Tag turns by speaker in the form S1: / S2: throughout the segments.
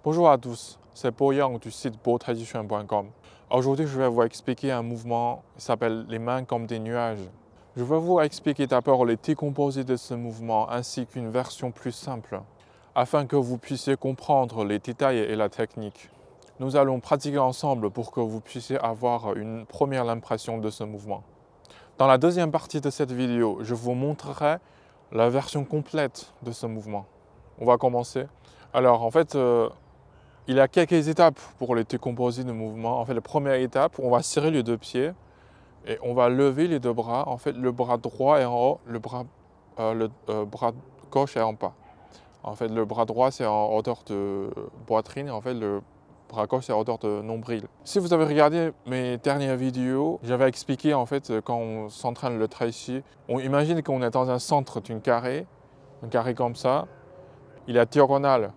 S1: Bonjour à tous, c'est Po Yang du site botradition.com. Aujourd'hui, je vais vous expliquer un mouvement qui s'appelle les mains comme des nuages. Je vais vous expliquer d'abord les décomposés de ce mouvement ainsi qu'une version plus simple, afin que vous puissiez comprendre les détails et la technique. Nous allons pratiquer ensemble pour que vous puissiez avoir une première impression de ce mouvement. Dans la deuxième partie de cette vidéo, je vous montrerai la version complète de ce mouvement. On va commencer. Alors en fait, il y a quelques étapes pour les décomposer de mouvement. En fait, la première étape, on va serrer les deux pieds et on va lever les deux bras. En fait, le bras droit est en haut, le bras gauche est en bas. En fait, le bras droit, c'est en hauteur de poitrine. En fait, le bras gauche, c'est en hauteur de nombril. Si vous avez regardé mes dernières vidéos, j'avais expliqué, en fait, quand on s'entraîne le tai chi, on imagine qu'on est dans un centre d'un carré, un carré comme ça. Il est diagonal.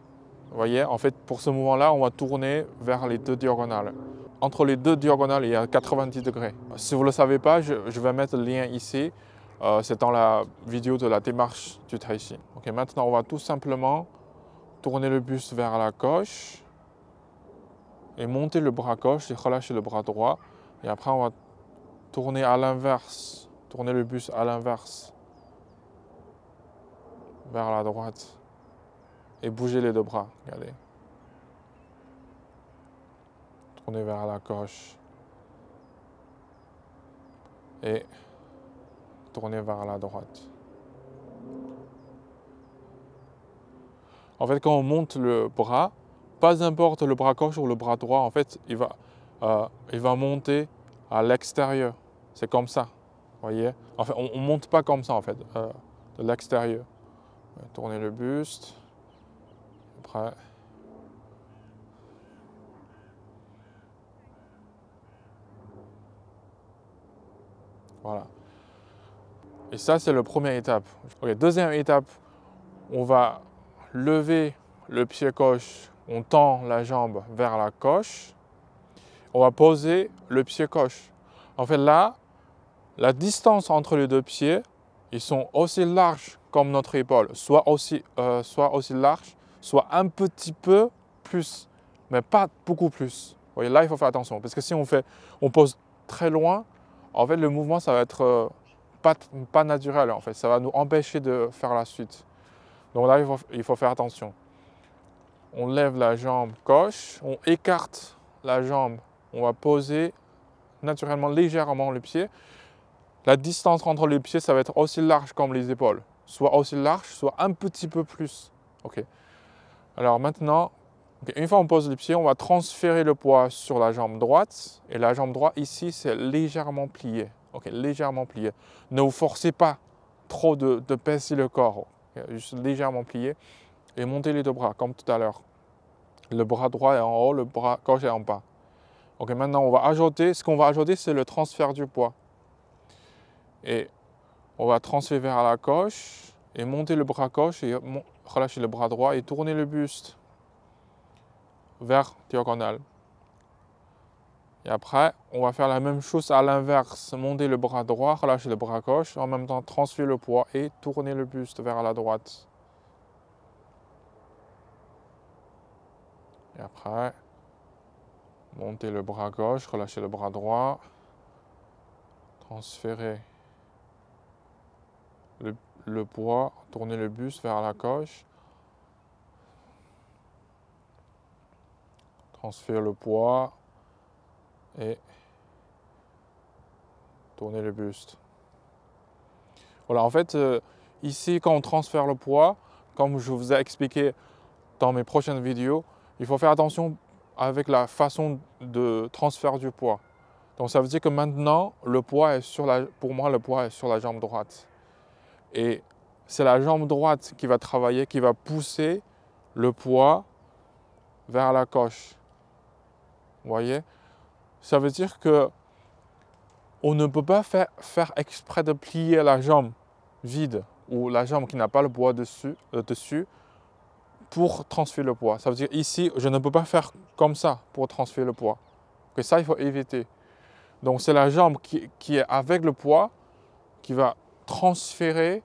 S1: Vous voyez, en fait, pour ce mouvement-là, on va tourner vers les deux diagonales. Entre les deux diagonales, il y a 90 degrés. Si vous ne le savez pas, je vais mettre le lien ici. C'est dans la vidéo de la démarche du tai chi. Ok, maintenant, on va tout simplement tourner le buste vers la gauche et monter le bras gauche et relâcher le bras droit. Et après, on va tourner à l'inverse, tourner le buste à l'inverse vers la droite et bouger les deux bras. Regardez. Tourner vers la gauche et tourner vers la droite. En fait, quand on monte le bras, pas importe le bras gauche ou le bras droit, en fait, il va monter à l'extérieur. C'est comme ça, vous voyez. En fait, on ne monte pas comme ça, en fait, de l'extérieur. Tourner le buste. Après. Voilà. Et ça, c'est la première étape. Ok, deuxième étape, on va lever le pied gauche, on tend la jambe vers la gauche. On va poser le pied gauche. En fait, là, la distance entre les deux pieds, ils sont aussi larges comme notre épaule. Soit aussi large, soit un petit peu plus, mais pas beaucoup plus. Vous voyez, là, il faut faire attention. Parce que si on pose très loin, en fait, le mouvement, ça va être pas naturel. En fait, ça va nous empêcher de faire la suite. Donc là, il faut faire attention. On lève la jambe gauche, on écarte la jambe, on va poser naturellement légèrement le pied. La distance entre les pieds, ça va être aussi large comme les épaules. Soit aussi large, soit un petit peu plus. Ok. Alors maintenant, une fois qu'on pose le pied, on va transférer le poids sur la jambe droite. Et la jambe droite ici, c'est légèrement plié. Ok, légèrement plié. Ne vous forcez pas trop de baisser le corps. Juste légèrement plié. Et montez les deux bras, comme tout à l'heure. Le bras droit est en haut, le bras gauche est en bas. Ok, maintenant on va ajouter, ce qu'on va ajouter, c'est le transfert du poids. Et on va transférer vers la gauche et monter le bras gauche et relâcher le bras droit et tourner le buste vers diagonale. Et après, on va faire la même chose à l'inverse, monter le bras droit, relâcher le bras gauche, en même temps transférer le poids et tourner le buste vers la droite. Et après, monter le bras gauche, relâcher le bras droit, transférer le poids, tourner le buste vers la gauche, transférer le poids et tourner le buste. Voilà, en fait, ici, quand on transfère le poids, comme je vous ai expliqué dans mes prochaines vidéos, il faut faire attention avec la façon de transfert du poids. Donc ça veut dire que maintenant, pour moi, le poids est sur la jambe droite. Et c'est la jambe droite qui va travailler, qui va pousser le poids vers la gauche. Vous voyez? Ça veut dire que on ne peut pas faire exprès de plier la jambe vide ou la jambe qui n'a pas le poids dessus pour transférer le poids. Ça veut dire ici, je ne peux pas faire comme ça pour transférer le poids. Et ça, il faut éviter. Donc c'est la jambe qui est avec le poids qui va transférer,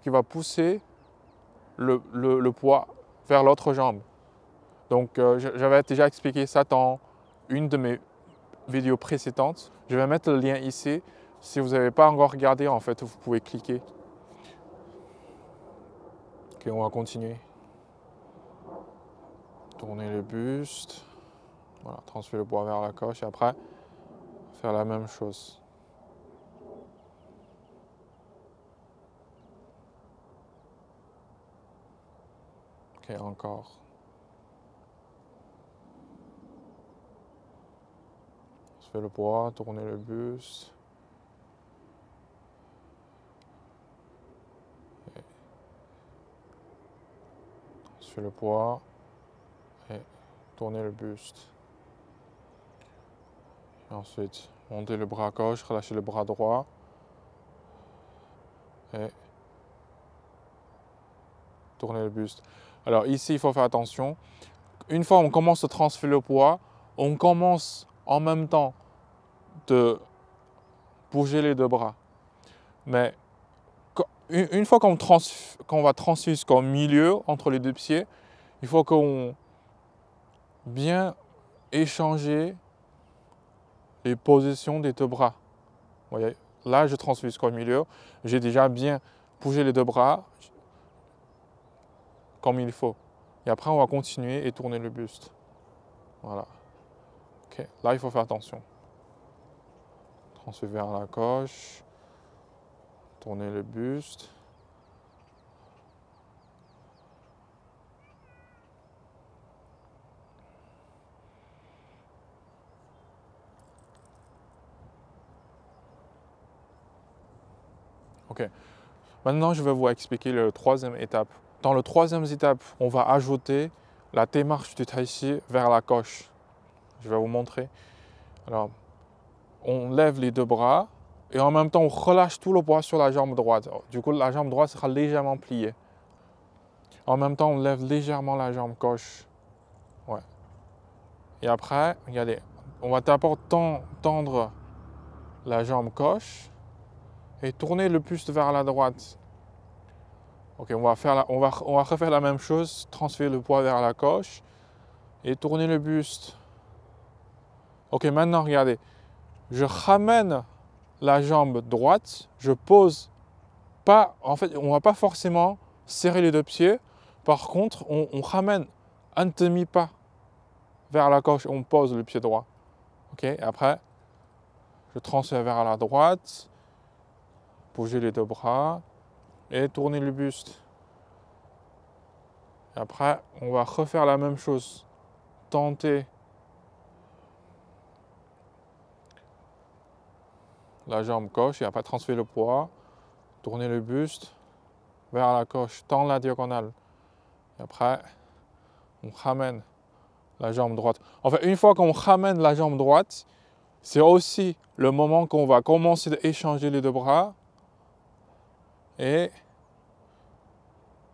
S1: qui va pousser le poids vers l'autre jambe. Donc j'avais déjà expliqué ça dans une de mes vidéos précédentes. Je vais mettre le lien ici. Si vous n'avez pas encore regardé, en fait, vous pouvez cliquer. Ok, on va continuer. Tourner le buste. Voilà, transférer le poids vers la coche et après, faire la même chose. Ok, encore. Transférer le poids, tourner le buste. Transférer le poids et tourner le buste. Et ensuite, monter le bras gauche, relâcher le bras droit. Et tourner le buste. Alors ici, il faut faire attention. Une fois on commence à transférer le poids, on commence en même temps de bouger les deux bras. Mais une fois qu'on va transférer jusqu'au milieu, entre les deux pieds, il faut qu'on bien échanger les positions des deux bras. Vous voyez, là, je transfère jusqu'au milieu. J'ai déjà bien bougé les deux bras comme il faut. Et après, on va continuer et tourner le buste. Voilà. Ok, là, il faut faire attention. Transférer vers la gauche. Tourner le buste. Ok. Maintenant, je vais vous expliquer la troisième étape. Dans la troisième étape, on va ajouter la démarche du tai chi vers la gauche. Je vais vous montrer. Alors, on lève les deux bras et en même temps, on relâche tout le poids sur la jambe droite. Du coup, la jambe droite sera légèrement pliée. En même temps, on lève légèrement la jambe gauche. Ouais. Et après, regardez, on va d'abord tendre la jambe gauche et tourner le buste vers la droite. Ok, on va refaire la même chose, transférer le poids vers la gauche et tourner le buste. Ok, maintenant regardez, je ramène la jambe droite, je pose pas, en fait, on va pas forcément serrer les deux pieds. Par contre, on ramène un demi-pas vers la gauche, on pose le pied droit. Ok, après, je transfère vers la droite, bouger les deux bras et tourner le buste. Et après, on va refaire la même chose. Tenter la jambe gauche et après transférer le poids, tourner le buste vers la gauche, tendre la diagonale. Et après, on ramène la jambe droite. En fait, une fois qu'on ramène la jambe droite, c'est aussi le moment qu'on va commencer à échanger les deux bras et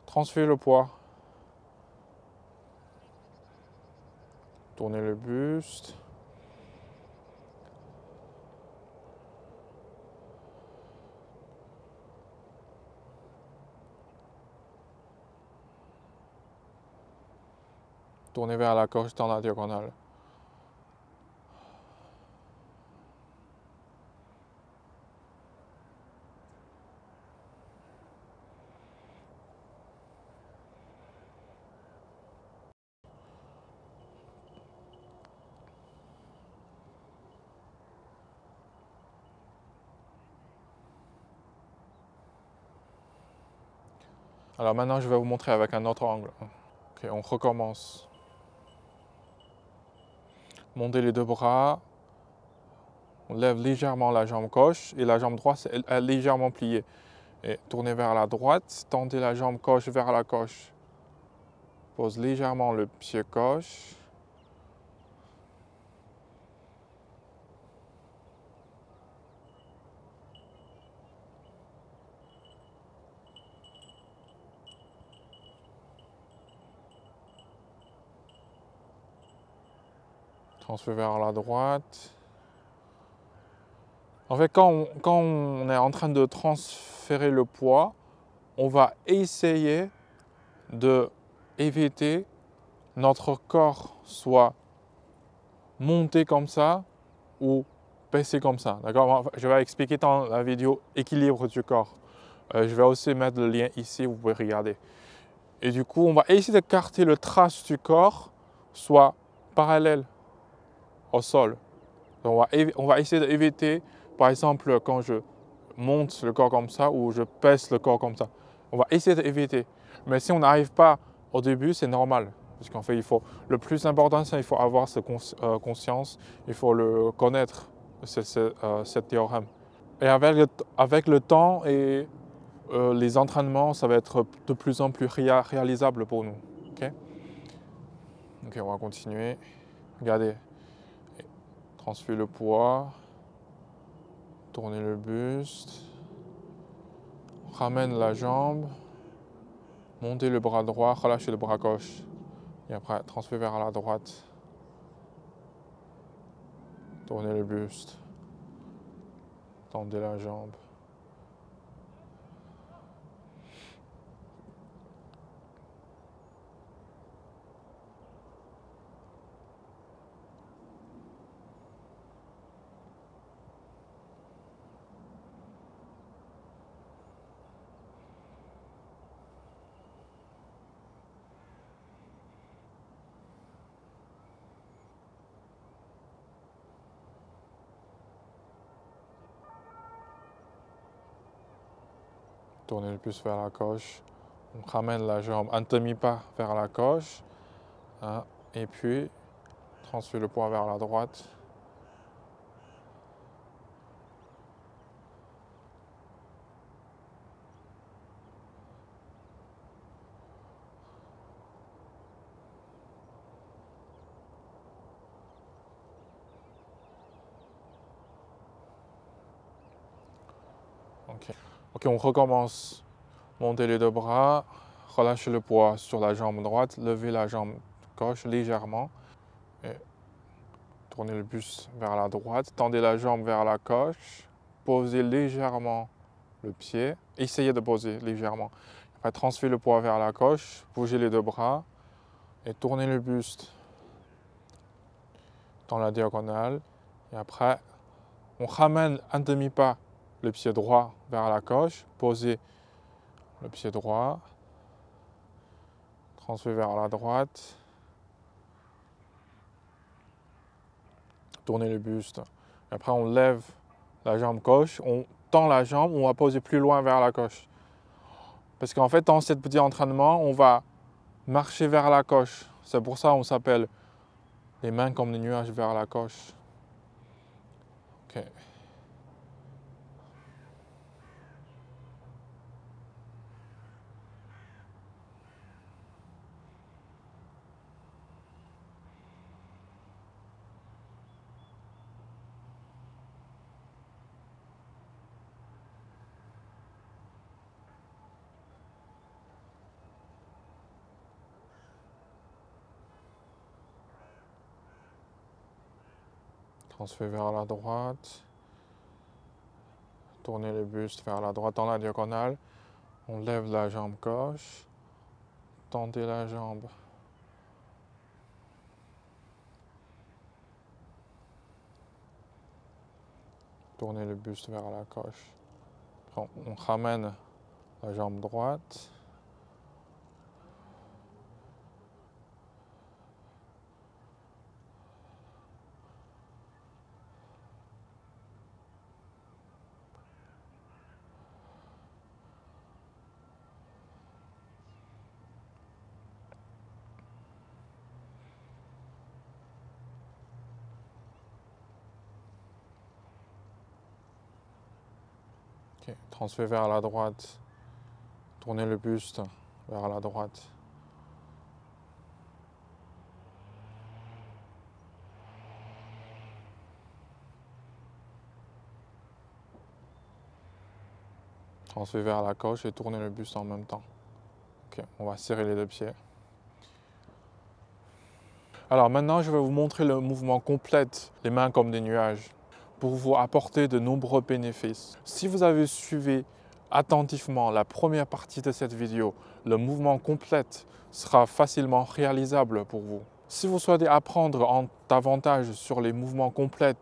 S1: transférer le poids. Tourner le buste. Tourner vers la gauche dans la diagonale. Alors maintenant, je vais vous montrer avec un autre angle. Ok, on recommence. Monter les deux bras. On lève légèrement la jambe gauche et la jambe droite est légèrement pliée. Et tourner vers la droite, tendre la jambe gauche vers la gauche. Pose légèrement le pied gauche. Transfert vers la droite. En fait, quand on est en train de transférer le poids, on va essayer d'éviter notre corps soit monté comme ça ou baissé comme ça. D'accord? Je vais expliquer dans la vidéo équilibre du corps. Je vais aussi mettre le lien ici, vous pouvez regarder. Et du coup, on va essayer d'écarter le trace du corps soit parallèle au sol. Donc on va essayer d'éviter, par exemple, quand je monte le corps comme ça ou je pèse le corps comme ça. On va essayer d'éviter. Mais si on n'arrive pas au début, c'est normal. Parce qu'en fait, le plus important, c'est qu'il faut avoir cette conscience, il faut le connaître, ce théorème. Et avec le temps et les entraînements, ça va être de plus en plus réalisable pour nous. Ok, on va continuer. Regardez. Transfère le poids. Tournez le buste. Ramène la jambe. Montez le bras droit, relâchez le bras gauche. Et après, transfert vers la droite. Tournez le buste. Tendez la jambe. Tournez le buste vers la gauche. On ramène la jambe un demi-pas vers la gauche. Hein, et puis, transfère le poids vers la droite. Ok, on recommence. Montez les deux bras, relâchez le poids sur la jambe droite, levez la jambe gauche légèrement. Et tournez le buste vers la droite, tendez la jambe vers la gauche, posez légèrement le pied, essayez de poser légèrement. Après, transférez le poids vers la gauche, bougez les deux bras et tournez le buste dans la diagonale. Et après, on ramène un demi-pas le pied droit vers la gauche, posez le pied droit, transfert vers la droite, tournez le buste. Et après, on lève la jambe gauche, on tend la jambe, on va poser plus loin vers la gauche. Parce qu'en fait, dans ce petit entraînement, on va marcher vers la gauche. C'est pour ça qu'on s'appelle les mains comme des nuages vers la gauche. Ok. Transfert vers la droite. Tournez le buste vers la droite dans la diagonale. On lève la jambe gauche. Tendez la jambe. Tournez le buste vers la gauche. On ramène la jambe droite. Okay. Transfert vers la droite. Tournez le buste vers la droite. Transfert vers la gauche et tournez le buste en même temps. Ok, on va serrer les deux pieds. Alors maintenant, je vais vous montrer le mouvement complet, les mains comme des nuages, pour vous apporter de nombreux bénéfices. Si vous avez suivi attentivement la première partie de cette vidéo, le mouvement complet sera facilement réalisable pour vous. Si vous souhaitez apprendre davantage sur les mouvements complets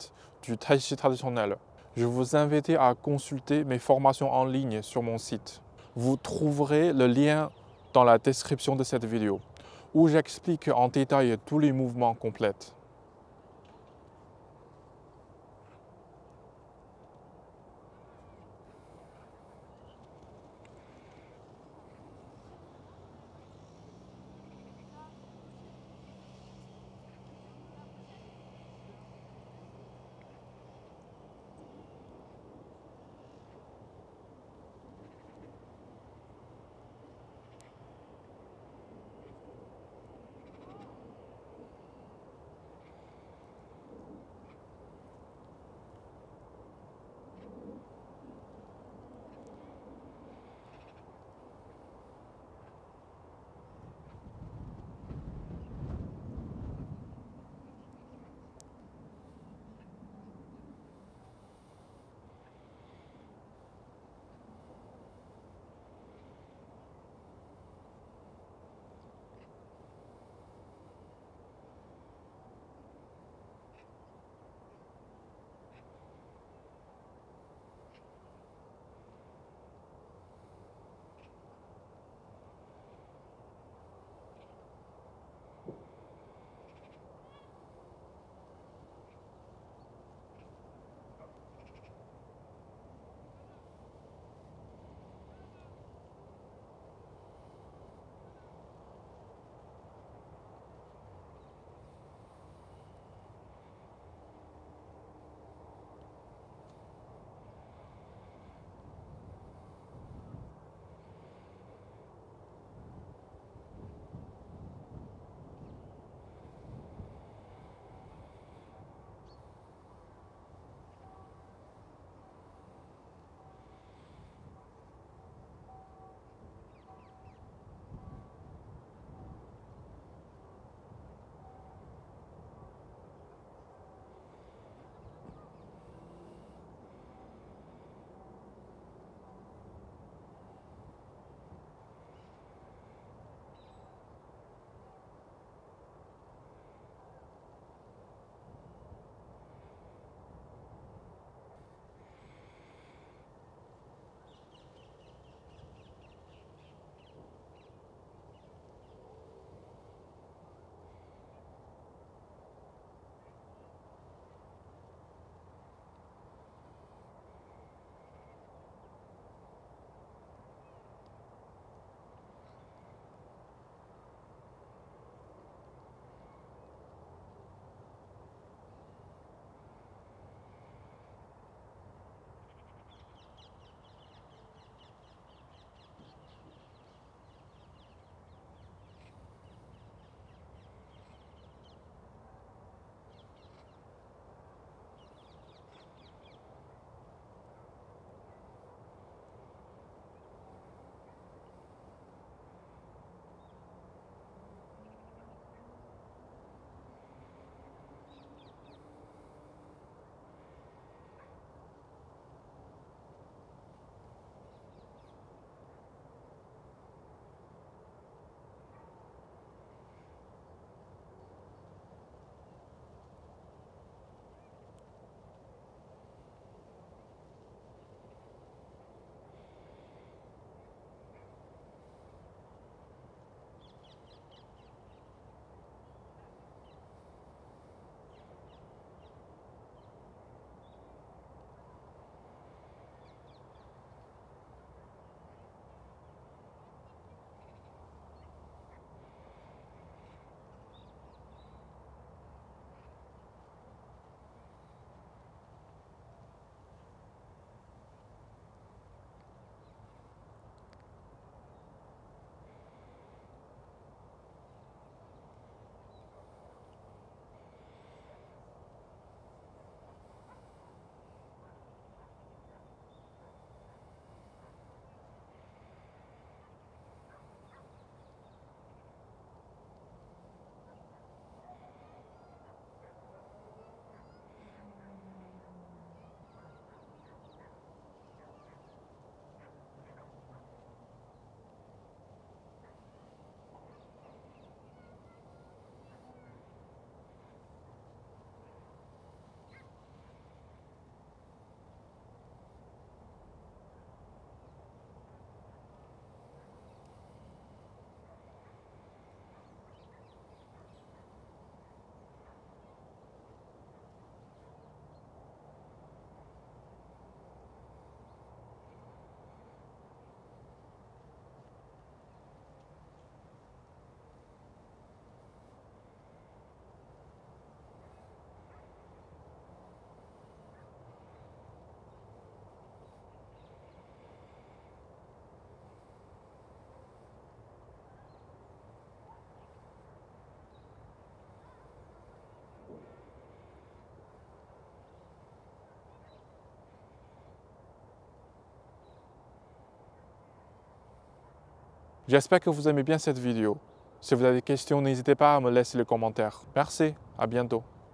S1: du Tai Chi traditionnel, je vous invite à consulter mes formations en ligne sur mon site. Vous trouverez le lien dans la description de cette vidéo, où j'explique en détail tous les mouvements complets. J'espère que vous aimez bien cette vidéo. Si vous avez des questions, n'hésitez pas à me laisser les commentaires. Merci, à bientôt.